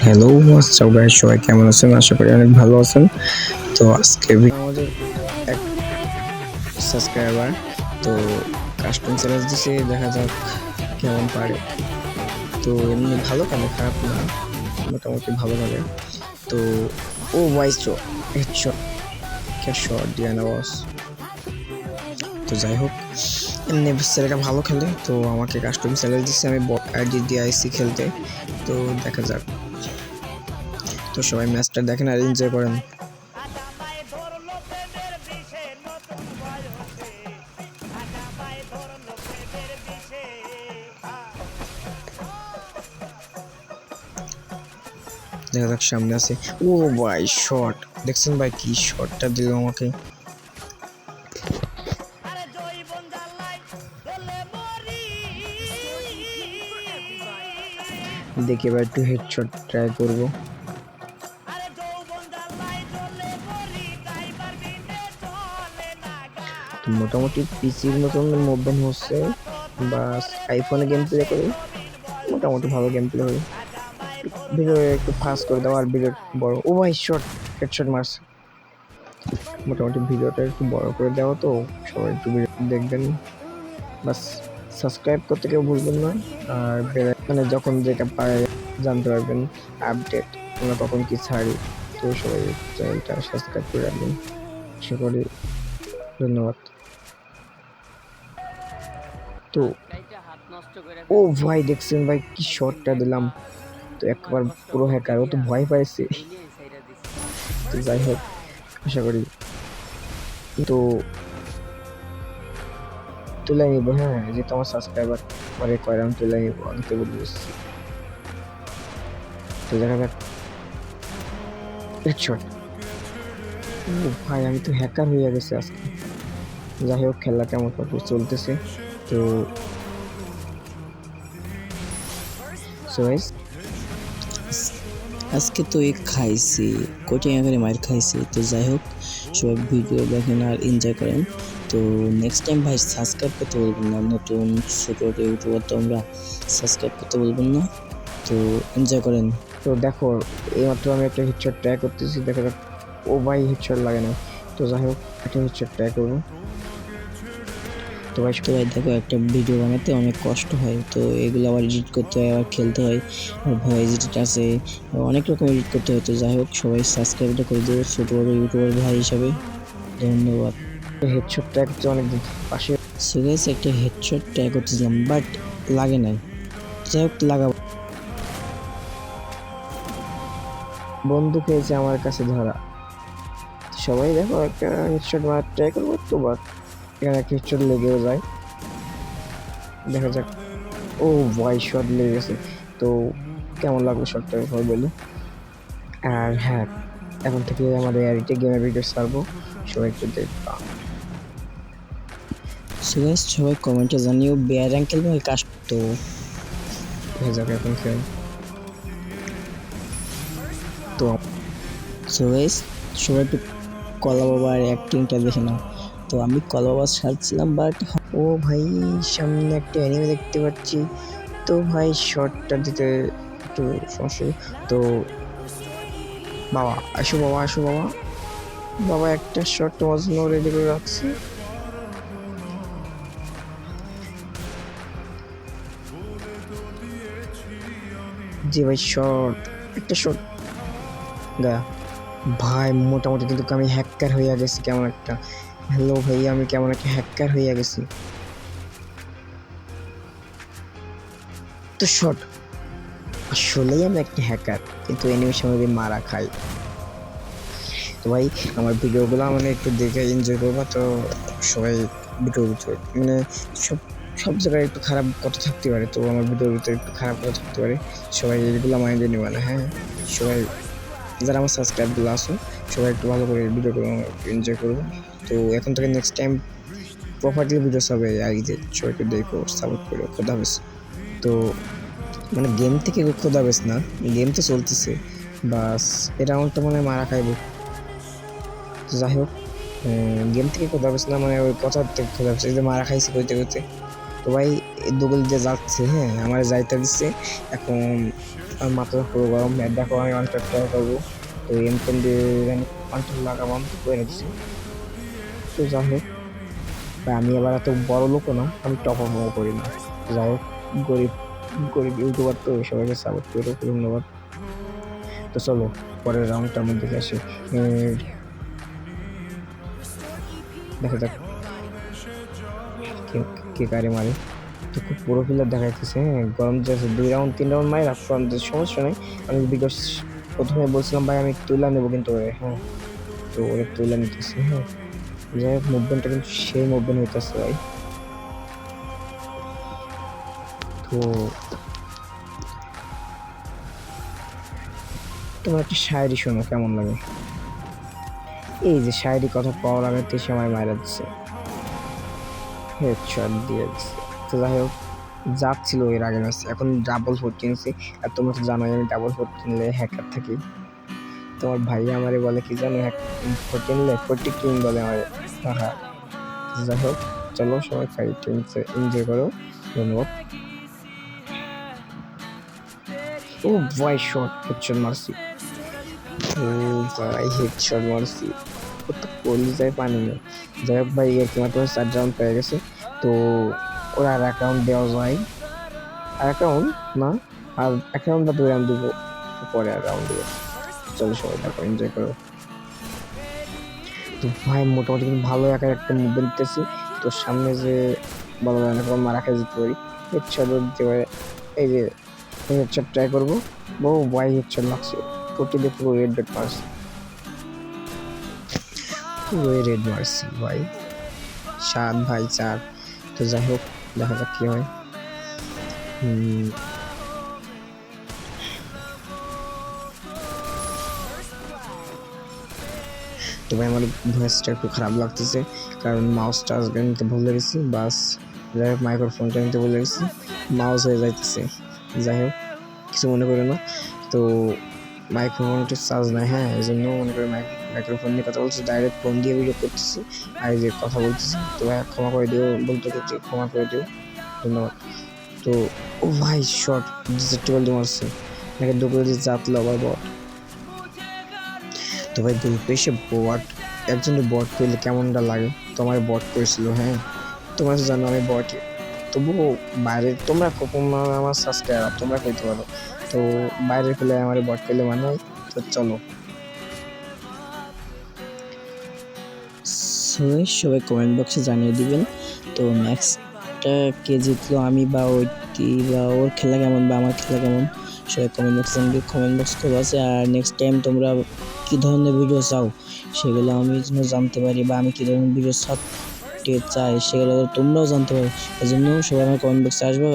Hello WhatsApp guys, সবাই কেমন আছেন? আশা করি অনেক ভালো আছেন। তো আজকে আমাদের এক সাবস্ক্রাইবার তো কাস্টম চ্যালেঞ্জ দিছে, দেখা যাক কেমন পারে। তো এমনি ভালো কানে, খারাপ না, মোটামুটি ভালো কানে। তো ও ভয়েস হেডশট হেডশট দিয়ে না বস। তো যাই হোক, এমনি ছেলেটা ভালো খেলে, তো আমাকে কাস্টম চ্যালেঞ্জ দিচ্ছে, আমি বট আইডি দিয়ে আইসি খেলতে। তো দেখা যাক। তো সবাই ম্যাচটা দেখেন আর এনজয় করেন। দেখা যাক, সামনে আছে। ও ভাই শট দেখছেন ভাই, কি শটটা দিল আমাকে। দেখি এবার একটু হেডশট ট্রাই করব। মোটামুটি পিসির মতন মুভমেন্ট হচ্ছে, বা আইফোনে গেম প্লে করে মোটামুটি ভালো গেম প্লে হবে। ভিডিও একটু ফাস্ট করে দাও আর ভিডিও বড়। ও ভাই শট, হেডশট মারছে। মোটামুটি ভিডিওটা একটু বড় করে দেওয়া, তো সবাই একটু ভিডিও দেখবেন। বাস সাবস্ক্রাইব করতে কেউ ভুলবেন না। আর মানে যখন যেটা পায় জানতে পারবেন আপডেট, আমরা কখন কি ছাড়ি। তো সবাই চ্যানেলটা সাবস্ক্রাইব করে রাখবেন, আশা করি। ধন্যবাদ। তো ও ভাই দেখছেন ভাই, কি শটটা দিলাম। তো একবার পুরো হ্যাকার, ও তো ভয় পাইছে। তো যাই হোক, আশা করি তো তুলে নিব। হ্যাঁ, যেহেতু আমার সাবস্ক্রাইবার পরে কয়রাম তুলে নিব, আমি তো বুঝছি। তো দেখা যাক। হেডশট। ও ভাই, আমি তো হ্যাকার হয়ে গেছে আজকে। যাই হোক, খেলা কেমন চলতেছে। তো আজকে তো এই খাইছি, কোচিং আকারে মার খাইছি। তো যাই হোক, সবাই ভিডিও দেখেন আর এনজয় করেন। তো নেক্সট টাইম ভাই সাবস্ক্রাইব করতে বলবেন না, নতুন ছোটো ইউটিউবার তো আমরা, সাবস্ক্রাইব করতে বলবেন না। তো এনজয় করেন। তো দেখো, এইমাত্র আমি একটা হেডশট ট্রাই করতেছি, দেখা যাক। ও ভাই হেডশট লাগে না। তো যাই হোক, একটা হেডশট ট্রাই করবো। তো ভাই দেখো, একটা ভিডিও বানাতে অনেক কষ্ট হয়, তো এগুলো আবার এডিট করতে হয়, আবার খেলতে হয়, আর ভয়েস এডিট আছে, অনেক রকম এডিট করতে হয়। তো যাই হোক, সবাই সাবস্ক্রাইবটা করে দেবো ছোটো বড়ো ইউটিউবার ভাই হিসাবে। ধন্যবাদ। হেডশট ট্রাই করতে অনেকদিন পাশে সুগাইস একটা হেডশট ট্রাই করতেছিলাম, বাট লাগে নাই। যাই হোক, লাগাবো। বন্দুক হয়েছে আমার কাছে ধরা। সবাই দেখো, একটা হেডশট মারার ট্রাই করবো, তো বাট এখানে একটা হেডশট লেগেও যায়। দেখা যাক। ও ভাই শট লেগে গেছে। তো কেমন লাগলো শটটা, সবাই বলো। আর হ্যাঁ, এখন থেকে আমাদের এডিটে গেমের ভিডিও ছাড়বো, সবাই একটু দেখবা। সবাই কমেন্টে জানিও বেয়ার অ্যাঙ্কেল ভাই কাজ। তো হয়ে যাবে এখন খেল। তো সবাই একটু কলা বাবার অ্যাক্টিংটা দেখে নাও। তো আমি কলা বাবা সাজছিলাম, বাট ও ভাই সামনে একটা অ্যানিমে দেখতে পাচ্ছি। তো ভাই শর্টটা দিতে একটু সমস্যা। তো বাবা আসো, বাবা আসো, বাবা। বাবা একটা শর্ট তোমার জন্য রেডি করে রাখছি। জি ভাই, শর্ট, একটা শর্ট গায়া। ভাই মোটামুটি কিন্তু আমি হ্যাকার হইয়া গেছি কেমন একটা। হ্যালো ভাই, আমি কেমন একটা হ্যাকার হইয়া গেছি। তো শর্ট, আসলেই আমি একটা হ্যাকার, কিন্তু অ্যানিমেশন সামনে মারা খাই। তো ভাই, আমার ভিডিওগুলো মানে একটু দেখে এনজয় করবা। তো সবাই ভিডিওর ভিতরে মানে সব সব জায়গায় একটু খারাপ কথা থাকতে পারে, তো আমার ভিডিওর ভিতরে একটু খারাপ কথা থাকতে পারে। সবাই এগুলো মাইন্ডে নেবে না। হ্যাঁ, সবাই যারা আমার সাবস্ক্রাইবগুলো আসো, সবাই একটু ভালো করে ভিডিওগুলো এনজয় করবো। তো এখন থেকে নেক্সট টাইম প্রপারলি ভিডিওস হবে, আগে সবাইকে দেখো, সাপোর্ট করো। খোদা হাফেজ। তো মানে গেম থেকে খোদা হাফেজ না, গেম তো চলতেছে, বাস এটা আমারটা মনে হয় মারা খাইবো। যাই হোক, গেম থেকে খোদা হাফেজ না, মানে ওই কথা থেকে খোদা হাফেজ, এই যে মারা খাইছি কইতে কইতে। তো ভাই দোকান দিয়ে যাচ্ছে, হ্যাঁ আমার যাইতে দিচ্ছে। এখন আমার মাথা পুরো গরম, দেখো আমি অন্তর ট্রাই করবো। তো এমটেন দিয়ে অন্তর লাগাবো করে দিচ্ছি। তো যাই হোক ভাই, আমি আবার এত বড় লোকও না, আমি টপ আপও করি না। যাই হোক, গরিব গরিব ইউটিউবার তো সবাইকে সাপোর্ট করে, ধন্যবাদ। তো চলো পরের রাউন্ডটার মধ্যে আসি। দেখা যাক কে কারে মারে। তো খুব পুরো প্লেয়ার দেখাইতেছে, হ্যাঁ গরম যাচ্ছে 2 রাউন্ড 3 রাউন্ড মারি রাখলাম, সমস্যা নেই। আমি বিকজ প্রথমে বলছিলাম ভাই আমি তুলা নেবো, কিন্তু হ্যাঁ তো ওরে তুলা নিতেছে। হ্যাঁ যাই হোক, মুভমেন্টটা কিন্তু সেই মুভমেন্ট হইতেছে ভাই। তো তোমার একটা শায়েরি শোনো, কেমন লাগে? এই যে শায়েরি কথা পাওয়ার আগে তে সময় মারা দিচ্ছে, হেডশট দিয়ে দিচ্ছে। তো যাই হোক, যাচ্ছিল এর আগে ম্যাচ, এখন ডাবল 14 আর তোমরা তো জানোই আমি ডাবল 14 হ্যাকার থাকি। তোমার ভাই আমারে বলে কি জানো, 14 কিং বলে আমারে। হ্যাঁ যাই হোক, চলো সবাই ফাইট এনজয় করো, ধন্যবাদ। ও ভাই শট হেডশট মারছি, ও ভাই হেডশট মারছি, ও তো কলিজায় পানি নেই। যাই হোক ভাই, এর মাত্র 4 রাউন্ড পেয়ে গেছে। তো ওরা আর 1 রাউন্ড দেওয়া যায়, আর 1 রাউন্ড না, আর 1 রাউন্ড বা 2 রাউন্ড দিব, পরে আর রাউন্ড দিব। চলো সবাই দেখো, এনজয় করো। তো ভাই মোটামুটি কিন্তু ভালো একার একটা মুভমেন্ট দিতেছি। তো সামনে যে বলা যায় না কখন মারা খেয়ে যেতে পারি, হেডশট দিতে পারে। এই যে হেডশট ট্রাই করবো, বহু ভাই হেডশট লাগছে, কোটি দিয়ে পুরো রেড ডট মারছি, পুরো রেড মারছি ভাই। 7 ভাই 4। তো যাই হোক, দেখা যাক কি হয়। তো ভাই আমার ভয়েসটা একটু খারাপ লাগতেছে, কারণ মাউসটা আজকে নিতে ভুলে গেছি, বাস যাই হোক মাইক্রোফোনটা নিতে ভুলে গেছি, মাউস হয়ে যাইতেছে। যাই হোক কিছু মনে করে না। তো মাইক্রোফোনটা চার্জ নাই, হ্যাঁ এই জন্য মনে করে মাইক্রোফোন নিয়ে কথা বলছি, ডাইরেক্ট ফোন দিয়ে ভিডিও করতেছি আর এই যে কথা বলতেছি। তো ভাই ক্ষমা করে দিও, বলতে করছি ক্ষমা করে দিও, ধন্যবাদ। তো ও ভাই শর্ট ডিজেক্টেবল মারছে, নাকি দুপুরে যে জাতলো আবার বট। তো ভাই গ্রুপে এসে বট, একজনের বট পেলে কেমনটা লাগে। তোমার বট করেছিল, হ্যাঁ তোমরা তো জানো আমি বট, তবুও বাইরের তোমরা আমার সাবস্ক্রাইবার তোমরা কইতে পারো। তো বাইরের পেলে আমার বট পেলে মানে হয়। তো চলো সবাই কমেন্ট বক্সে জানিয়ে দিবেন। তো নেক্সটটা কে জিতলো, আমি বা ওইটি, বা ওর খেলা কেমন বা আমার খেলা কেমন, সবাই কমেন্ট বক্সে জানবে। কমেন্ট বক্স খোলা আছে। আর নেক্সট টাইম তোমরা কী ধরনের ভিডিও চাও সেগুলো আমি যেন জানতে পারি, বা আমি কী ধরনের ভিডিও ছাড়তে চাই সেগুলো তোমরাও জানতে পারো। এই জন্য সবাই আমার কমেন্ট বক্সে আসবে।